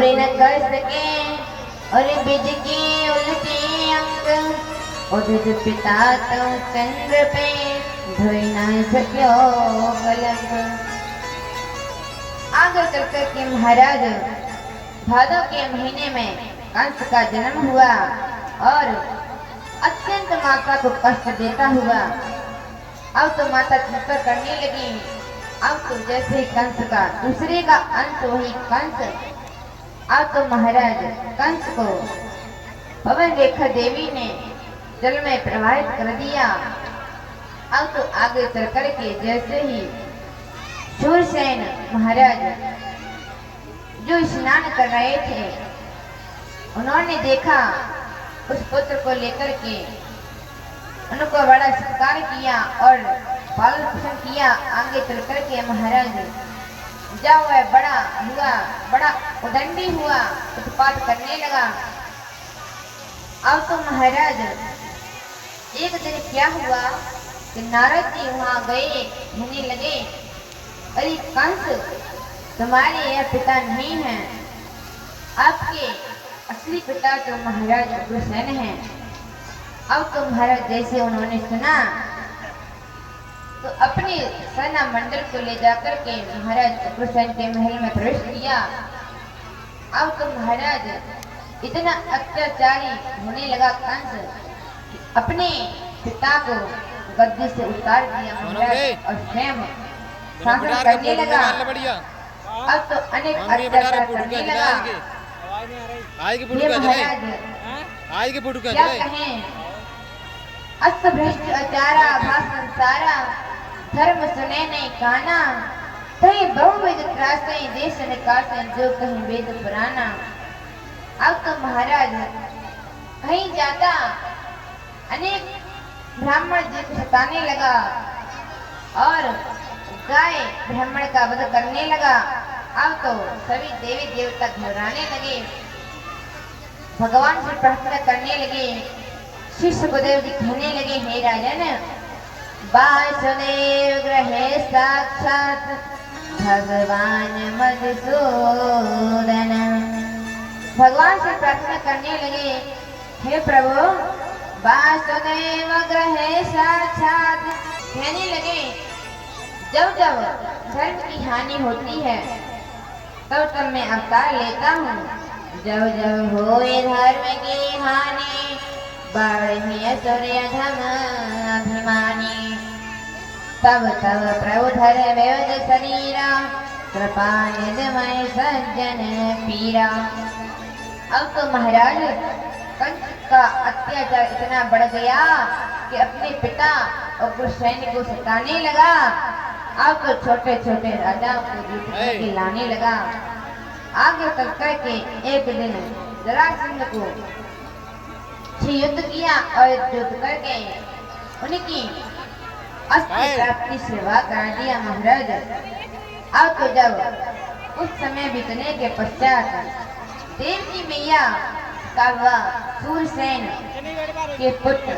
पूरे न कर सके और बिज के उलटे अंग उदित पिता तो चंद्र पे धोई न सक्यो कलंक। आगे चलकर के महाराज भादों के महीने में कंस का जन्म हुआ और अत्यंत माता को कष्ट देता हुआ अब तो माता चिंता करने लगी। अब तो जैसे कंस का दूसरे का अंत वही कंस। अब तो महाराज कंस को पवन रेखा देवी ने जल में प्रवाहित कर दिया। अब तो आगे चल कर के जैसे ही शूरसेन महाराज जो स्नान कर रहे थे उन्होंने देखा उस पुत्र को लेकर के उनको बड़ा सत्कार किया और पालन पोषण किया। आगे चल कर के महाराज जब वह बड़ा हुआ बड़ा उदंडी हुआ उत्पात करने लगा। अब तो महाराज एक दिन क्या हुआ कि नारद जी वहां गए कहने लगे अरे कंस तुम्हारे यह पिता नहीं है, आपके असली पिता तो महाराज उग्रसेन हैं। अब तो महाराज जैसे उन्होंने सुना तो अपने सेना मंडल को ले जाकर के महाराज उग्रसेन के महल में प्रवेश किया। अब तो महाराज इतना अत्याचारी होने लगा कंस कि अपने पिता को गद्दी से उतार दिया महाराज और स्वयं शासन करने लगा। अब तो अनेक अत्याचार करने लगा। क्या कहें अस्त भ्रष्ट आचारा भाषण सारा धर्म सुने नहीं काना कहीं बहुविध त्रासे देश निकासे जो कहीं वेद पुराना। अब तो महाराज कहीं जाता अनेक ब्राह्मण जी को सताने लगा और गाय ब्राह्मण का वध करने लगा। अब तो सभी देवी देवता घबराने लगे, भगवान से प्रार्थना करने लगे। श्री सुखदेव जी कहने लगे हे राजन वासुदेव ग्रहे साक्षात भगवान मधुसूदन। भगवान से प्रार्थना करने लगे हे प्रभु वासुदेव ग्रहे साक्षात। कहने लगे जब जब धर्म की हानि होती है तब तब मैं अवतार लेता हूँ। जब जब होए धर्म की हानि बढ़े सूर्य धम अभिमानी तब तब प्रभु धर वेद शरीरा कृपा निधमय सज्जन पीरा। अब तो महाराज कंस का अत्याचार इतना बढ़ गया कि अपने पिता उग्रसेन को सताने लगा। अब तो छोटे छोटे राजाओं को जीत करके लाने लगा। आगे चल करके एक दिन जरासंध को युद्ध किया और युद्ध करके उनकी अस्त्र प्राप्ति सेवा कर दिया महाराज। अब तो जब कुछ समय बीतने के पश्चात देव की मैया काव्या शूरसेन के पुत्र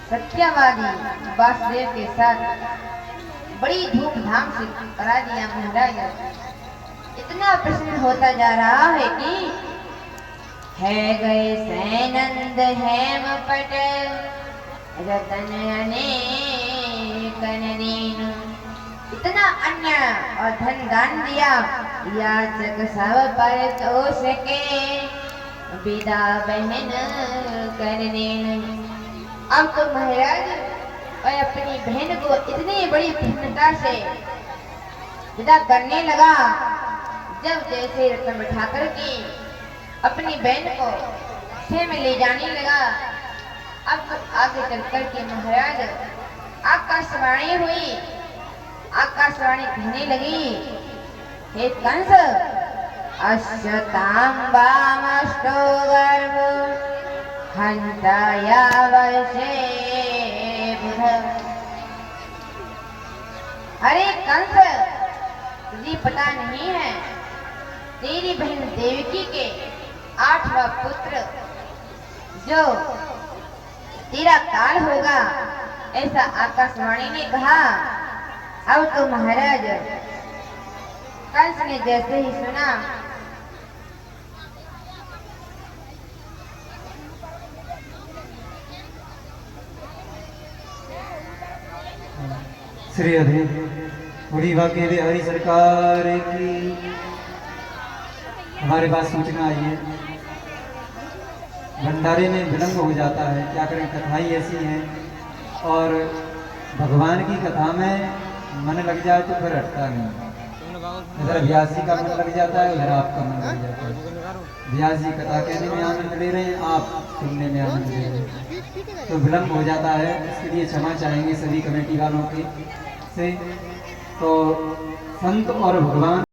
सत्यवादी वासुदेव के साथ बड़ी धूमधाम से करा दिया महाराज। इतना प्रसन्न होता जा रहा है कि है गए सैनंद हेम पट रतन अनेक दीन। इतना अन्य और धन दान दिया याचक सब पर तोष के विदा बहन कर देन। अब तो महाराज और अपनी बहन को इतनी बड़ी प्रसन्नता से विदा करने लगा। जब जैसे रत्न बिठा कर के अपनी बहन को छे में ले जाने लगा। अब तो आगे चल कर के महाराज आकाशवाणी हुई। आकाशवाणी कहने लगी हे कंस अश्वताम्बामष्टो गर्भ हंताया वर्षे बुध। अरे कंस तुझे पता नहीं है तेरी बहन देवकी के 8वां पुत्र जो तेरा काल होगा ऐसा आकाशवाणी ने कहा। अब तो महाराज कंस ने जैसे ही सुना श्री अधि बड़ी भाग्य बिहारी सरकार की। हमारे पास सूचना आई है, भंडारे में विलम्ब हो जाता है, क्या करें, कथाएं ऐसी हैं। और भगवान की कथा में मन लग जाए तो फिर हटता नहीं। इधर व्यास जी का मन लग जाता है, उधर आपका मन लग जाता है। व्यास जी कथा कहने में आनंद ले रहे हैं, आप सुनने में आनंद ले रहे हैं, तो विलम्ब हो जाता है। इसके लिए क्षमा चाहेंगे सभी कमेटी वालों के से। तो संत और भगवान